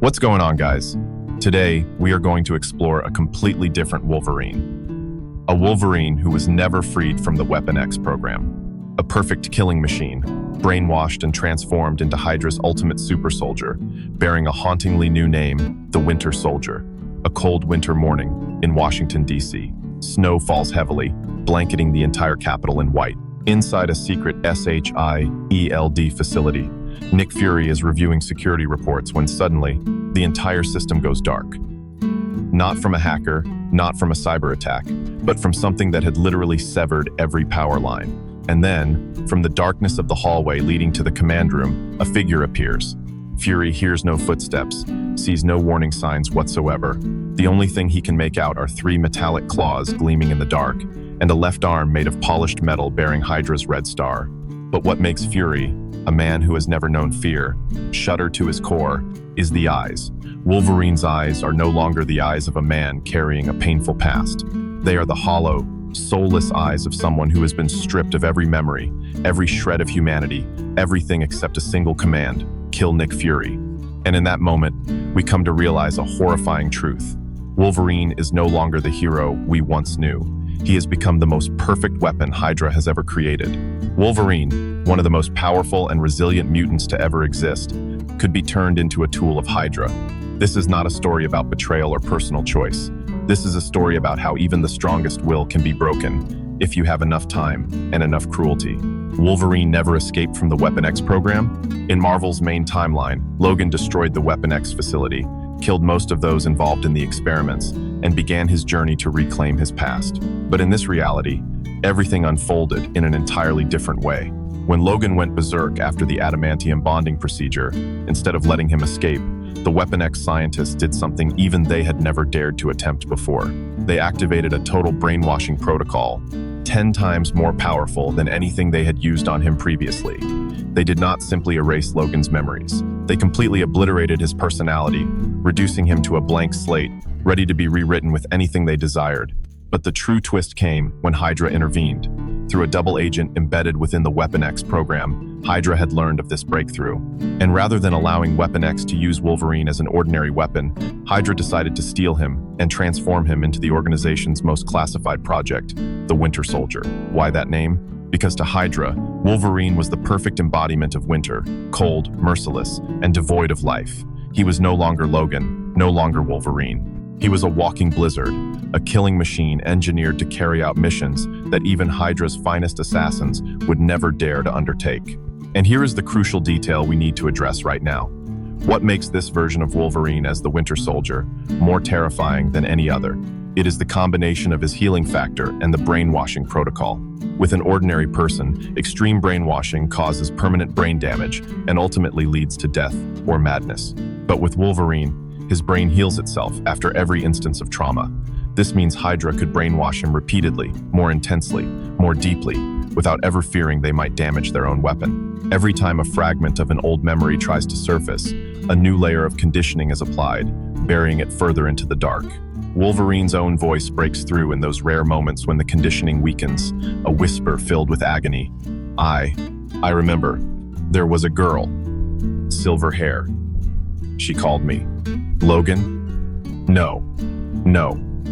What's going on, guys? Today, we are going to explore a completely different Wolverine. A Wolverine who was never freed from the Weapon X program. A perfect killing machine, brainwashed and transformed into Hydra's ultimate super soldier, bearing a hauntingly new name, the Winter Soldier. A cold winter morning in Washington, D.C. Snow falls heavily, blanketing the entire capital in white. Inside a secret SHIELD facility, Nick Fury is reviewing security reports when suddenly, the entire system goes dark. Not from a hacker, not from a cyber attack, but from something that had literally severed every power line. And then, from the darkness of the hallway leading to the command room, a figure appears. Fury hears no footsteps, sees no warning signs whatsoever. The only thing he can make out are three metallic claws gleaming in the dark, and a left arm made of polished metal bearing Hydra's red star. But what makes Fury, a man who has never known fear, shudder to his core, is the eyes. Wolverine's eyes are no longer the eyes of a man carrying a painful past. They are the hollow, soulless eyes of someone who has been stripped of every memory, every shred of humanity, everything except a single command: kill Nick Fury. And in that moment, we come to realize a horrifying truth. Wolverine is no longer the hero we once knew. He has become the most perfect weapon Hydra has ever created. Wolverine, one of the most powerful and resilient mutants to ever exist, could be turned into a tool of Hydra. This is not a story about betrayal or personal choice. This is a story about how even the strongest will can be broken if you have enough time and enough cruelty. Wolverine never escaped from the Weapon X program. In Marvel's main timeline, Logan destroyed the Weapon X facility, killed most of those involved in the experiments, and began his journey to reclaim his past. But in this reality, everything unfolded in an entirely different way. When Logan went berserk after the adamantium bonding procedure, instead of letting him escape, the Weapon X scientists did something even they had never dared to attempt before. They activated a total brainwashing protocol, 10 times more powerful than anything they had used on him previously. They did not simply erase Logan's memories. They completely obliterated his personality, reducing him to a blank slate, ready to be rewritten with anything they desired. But the true twist came when Hydra intervened. Through a double agent embedded within the Weapon X program, Hydra had learned of this breakthrough. And rather than allowing Weapon X to use Wolverine as an ordinary weapon, Hydra decided to steal him and transform him into the organization's most classified project, the Winter Soldier. Why that name? Because to Hydra, Wolverine was the perfect embodiment of winter, cold, merciless, and devoid of life. He was no longer Logan, no longer Wolverine. He was a walking blizzard, a killing machine engineered to carry out missions that even Hydra's finest assassins would never dare to undertake. And here is the crucial detail we need to address right now. What makes this version of Wolverine as the Winter Soldier more terrifying than any other? It is the combination of his healing factor and the brainwashing protocol. With an ordinary person, extreme brainwashing causes permanent brain damage and ultimately leads to death or madness. But with Wolverine, his brain heals itself after every instance of trauma. This means Hydra could brainwash him repeatedly, more intensely, more deeply, without ever fearing they might damage their own weapon. Every time a fragment of an old memory tries to surface, a new layer of conditioning is applied, burying it further into the dark. Wolverine's own voice breaks through in those rare moments when the conditioning weakens, a whisper filled with agony. I remember. There was a girl. Silver hair. She called me. Logan? No.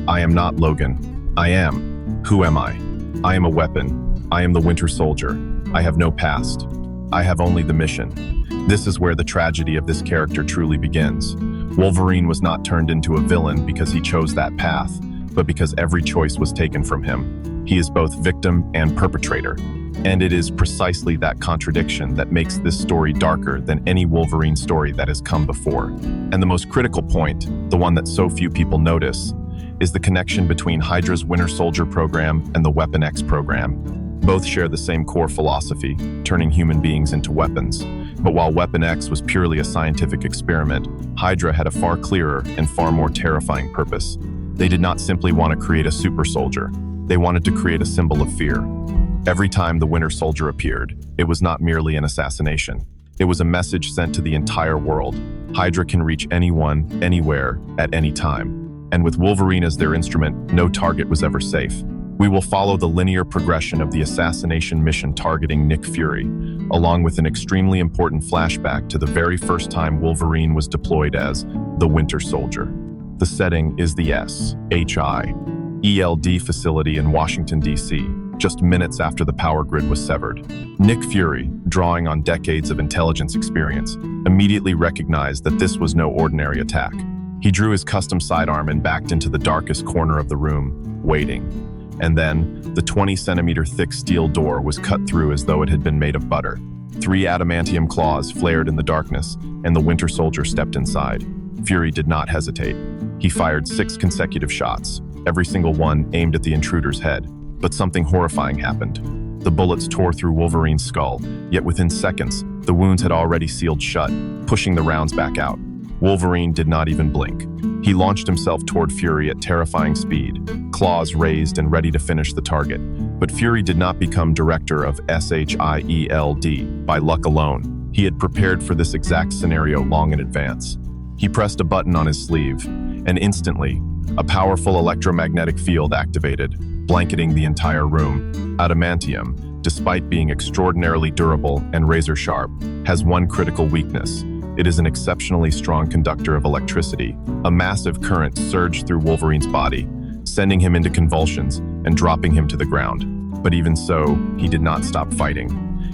I am not Logan. I am. Who am I? I am a weapon. I am the Winter Soldier. I have no past. I have only the mission. This is where the tragedy of this character truly begins. Wolverine was not turned into a villain because he chose that path, but because every choice was taken from him. He is both victim and perpetrator. And it is precisely that contradiction that makes this story darker than any Wolverine story that has come before. And the most critical point, the one that so few people notice, is the connection between Hydra's Winter Soldier program and the Weapon X program. Both share the same core philosophy, turning human beings into weapons. But while Weapon X was purely a scientific experiment, Hydra had a far clearer and far more terrifying purpose. They did not simply want to create a super soldier. They wanted to create a symbol of fear. Every time the Winter Soldier appeared, it was not merely an assassination. It was a message sent to the entire world. Hydra can reach anyone, anywhere, at any time. And with Wolverine as their instrument, no target was ever safe. We will follow the linear progression of the assassination mission targeting Nick Fury, along with an extremely important flashback to the very first time Wolverine was deployed as the Winter Soldier. The setting is the SHIELD facility in Washington, D.C., just minutes after the power grid was severed. Nick Fury, drawing on decades of intelligence experience, immediately recognized that this was no ordinary attack. He drew his custom sidearm and backed into the darkest corner of the room, waiting. And then, the 20-centimeter thick steel door was cut through as though it had been made of butter. 3 adamantium claws flared in the darkness, and the Winter Soldier stepped inside. Fury did not hesitate. He fired 6 consecutive shots, every single one aimed at the intruder's head. But something horrifying happened. The bullets tore through Wolverine's skull, yet within seconds, the wounds had already sealed shut, pushing the rounds back out. Wolverine did not even blink. He launched himself toward Fury at terrifying speed, claws raised and ready to finish the target. But Fury did not become director of SHIELD by luck alone. He had prepared for this exact scenario long in advance. He pressed a button on his sleeve, and instantly, a powerful electromagnetic field activated, blanketing the entire room. Adamantium, despite being extraordinarily durable and razor-sharp, has one critical weakness. It is an exceptionally strong conductor of electricity. A massive current surged through Wolverine's body, sending him into convulsions and dropping him to the ground. But even so, he did not stop fighting.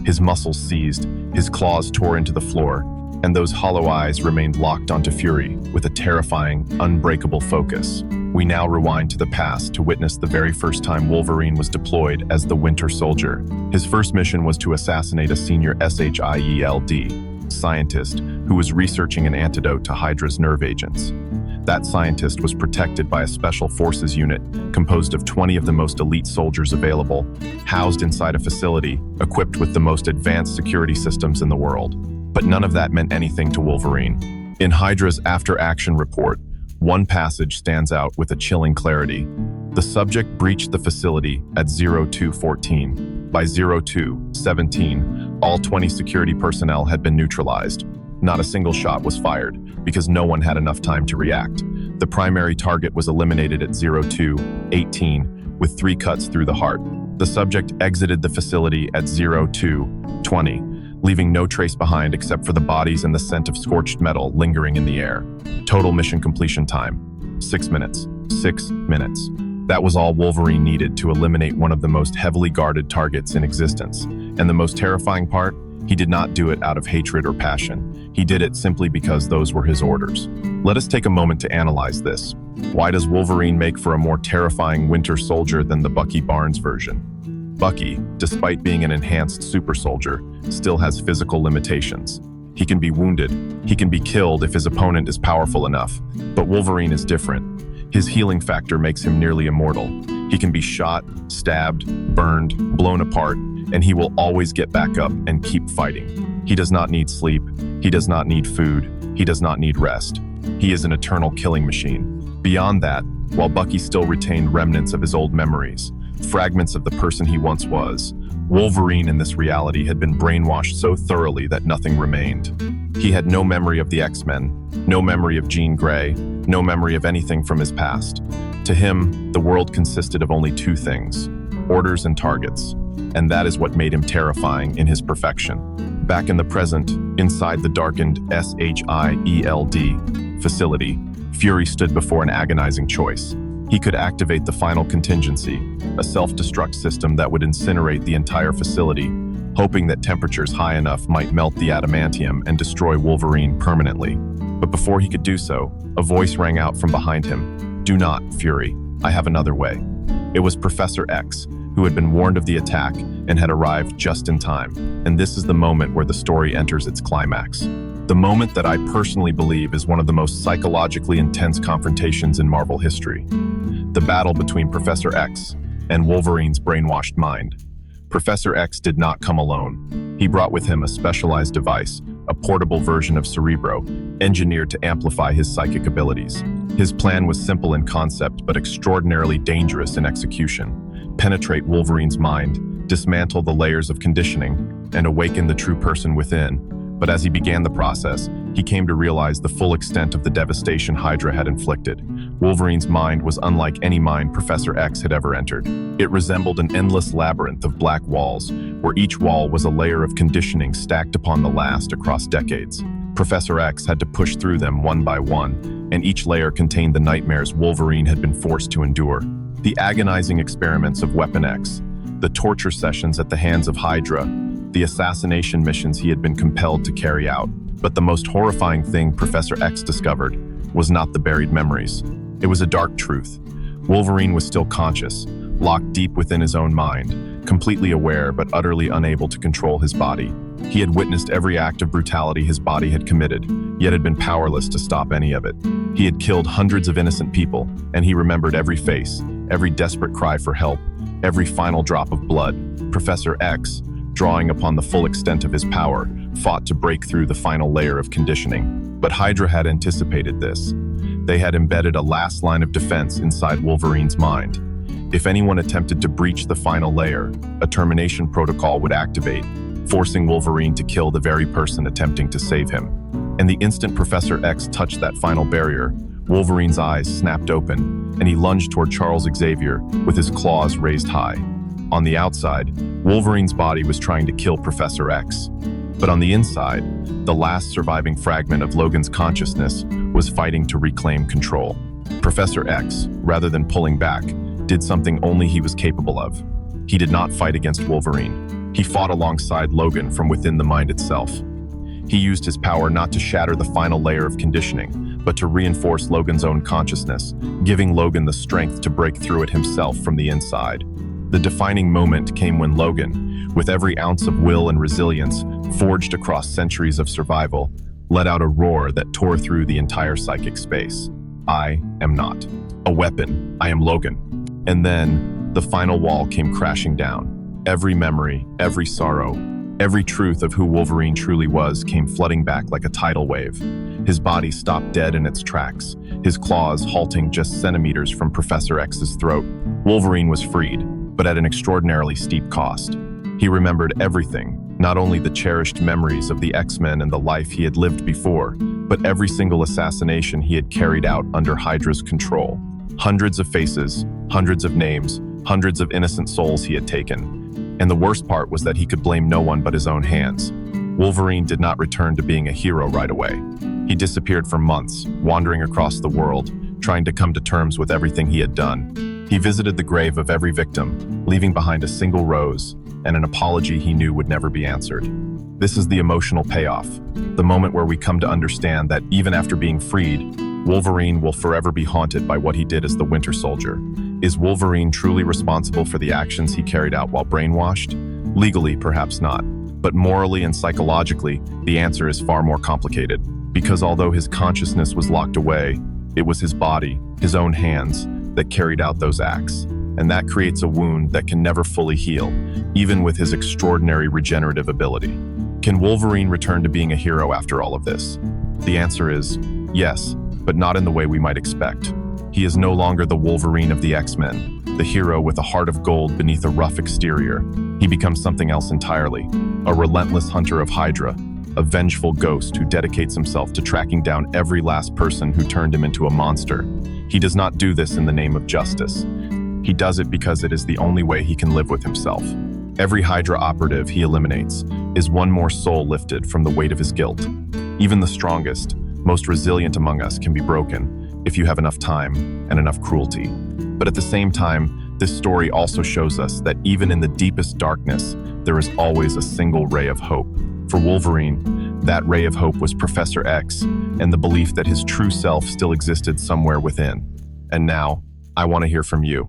His muscles seized, his claws tore into the floor, and those hollow eyes remained locked onto Fury with a terrifying, unbreakable focus. We now rewind to the past to witness the very first time Wolverine was deployed as the Winter Soldier. His first mission was to assassinate a senior SHIELD scientist who was researching an antidote to Hydra's nerve agents. That scientist was protected by a special forces unit composed of 20 of the most elite soldiers available, housed inside a facility equipped with the most advanced security systems in the world. But none of that meant anything to Wolverine. In Hydra's after-action report, one passage stands out with a chilling clarity. The subject breached the facility at 02:14. By 02:17, all 20 security personnel had been neutralized. Not a single shot was fired, because no one had enough time to react. The primary target was eliminated at 02:18, with 3 cuts through the heart. The subject exited the facility at 02:20. Leaving no trace behind except for the bodies and the scent of scorched metal lingering in the air. Total mission completion time, 6 minutes. 6 minutes. That was all Wolverine needed to eliminate one of the most heavily guarded targets in existence. And the most terrifying part, he did not do it out of hatred or passion. He did it simply because those were his orders. Let us take a moment to analyze this. Why does Wolverine make for a more terrifying Winter Soldier than the Bucky Barnes version? Bucky, despite being an enhanced super soldier, still has physical limitations. He can be wounded, he can be killed if his opponent is powerful enough. But Wolverine is different. His healing factor makes him nearly immortal. He can be shot, stabbed, burned, blown apart, and he will always get back up and keep fighting. He does not need sleep, he does not need food, he does not need rest. He is an eternal killing machine. Beyond that, while Bucky still retained remnants of his old memories, fragments of the person he once was, Wolverine in this reality had been brainwashed so thoroughly that nothing remained. He had no memory of the X-Men, no memory of Jean Grey, no memory of anything from his past. To him, the world consisted of only 2 things: orders and targets, and that is what made him terrifying in his perfection. Back in the present, inside the darkened SHIELD facility, Fury stood before an agonizing choice. He could activate the final contingency, a self-destruct system that would incinerate the entire facility, hoping that temperatures high enough might melt the adamantium and destroy Wolverine permanently. But before he could do so, a voice rang out from behind him. "Do not, Fury. I have another way." It was Professor X, who had been warned of the attack and had arrived just in time. And this is the moment where the story enters its climax. The moment that I personally believe is one of the most psychologically intense confrontations in Marvel history. The battle between Professor X and Wolverine's brainwashed mind. Professor X did not come alone. He brought with him a specialized device, a portable version of Cerebro, engineered to amplify his psychic abilities. His plan was simple in concept, but extraordinarily dangerous in execution. Penetrate Wolverine's mind, dismantle the layers of conditioning, and awaken the true person within. But as he began the process, he came to realize the full extent of the devastation Hydra had inflicted. Wolverine's mind was unlike any mind Professor X had ever entered. It resembled an endless labyrinth of black walls, where each wall was a layer of conditioning stacked upon the last across decades. Professor X had to push through them one by one, and each layer contained the nightmares Wolverine had been forced to endure. The agonizing experiments of Weapon X, the torture sessions at the hands of Hydra, the assassination missions he had been compelled to carry out. But the most horrifying thing Professor X discovered was not the buried memories. It was a dark truth. Wolverine was still conscious, locked deep within his own mind, completely aware but utterly unable to control his body. He had witnessed every act of brutality his body had committed, yet had been powerless to stop any of it. He had killed hundreds of innocent people, and he remembered every face, every desperate cry for help, every final drop of blood. Professor X, drawing upon the full extent of his power, fought to break through the final layer of conditioning. But Hydra had anticipated this. They had embedded a last line of defense inside Wolverine's mind. If anyone attempted to breach the final layer, a termination protocol would activate, forcing Wolverine to kill the very person attempting to save him. And the instant Professor X touched that final barrier, Wolverine's eyes snapped open, and he lunged toward Charles Xavier with his claws raised high. On the outside, Wolverine's body was trying to kill Professor X. But on the inside, the last surviving fragment of Logan's consciousness was fighting to reclaim control. Professor X, rather than pulling back, did something only he was capable of. He did not fight against Wolverine. He fought alongside Logan from within the mind itself. He used his power not to shatter the final layer of conditioning, but to reinforce Logan's own consciousness, giving Logan the strength to break through it himself from the inside. The defining moment came when Logan, with every ounce of will and resilience forged across centuries of survival, let out a roar that tore through the entire psychic space. I am not a weapon. I am Logan. And then the final wall came crashing down. Every memory, every sorrow, every truth of who Wolverine truly was came flooding back like a tidal wave. His body stopped dead in its tracks, his claws halting just centimeters from Professor X's throat. Wolverine was freed, but at an extraordinarily steep cost. He remembered everything, not only the cherished memories of the X-Men and the life he had lived before, but every single assassination he had carried out under Hydra's control. Hundreds of faces, hundreds of names, hundreds of innocent souls he had taken. And the worst part was that he could blame no one but his own hands. Wolverine did not return to being a hero right away. He disappeared for months, wandering across the world, trying to come to terms with everything he had done. He visited the grave of every victim, leaving behind a single rose and an apology he knew would never be answered. This is the emotional payoff, the moment where we come to understand that even after being freed, Wolverine will forever be haunted by what he did as the Winter Soldier. Is Wolverine truly responsible for the actions he carried out while brainwashed? Legally, perhaps not. But morally and psychologically, the answer is far more complicated. Because although his consciousness was locked away, it was his body, his own hands, that carried out those acts. And that creates a wound that can never fully heal, even with his extraordinary regenerative ability. Can Wolverine return to being a hero after all of this? The answer is yes, but not in the way we might expect. He is no longer the Wolverine of the X-Men, the hero with a heart of gold beneath a rough exterior. He becomes something else entirely, a relentless hunter of Hydra, a vengeful ghost who dedicates himself to tracking down every last person who turned him into a monster. He does not do this in the name of justice. He does it because it is the only way he can live with himself. Every Hydra operative he eliminates is one more soul lifted from the weight of his guilt. Even the strongest, most resilient among us can be broken if you have enough time and enough cruelty. But at the same time, this story also shows us that even in the deepest darkness, there is always a single ray of hope. For Wolverine, that ray of hope was Professor X and the belief that his true self still existed somewhere within. And now, I want to hear from you.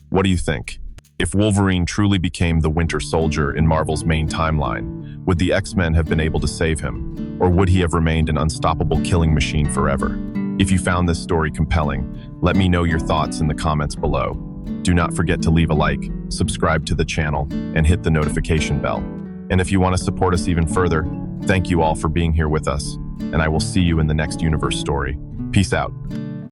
What do you think? If Wolverine truly became the Winter Soldier in Marvel's main timeline, would the X-Men have been able to save him? Or would he have remained an unstoppable killing machine forever? If you found this story compelling, let me know your thoughts in the comments below. Do not forget to leave a like, subscribe to the channel, and hit the notification bell. And if you want to support us even further, thank you all for being here with us, and I will see you in the next universe story. Peace out.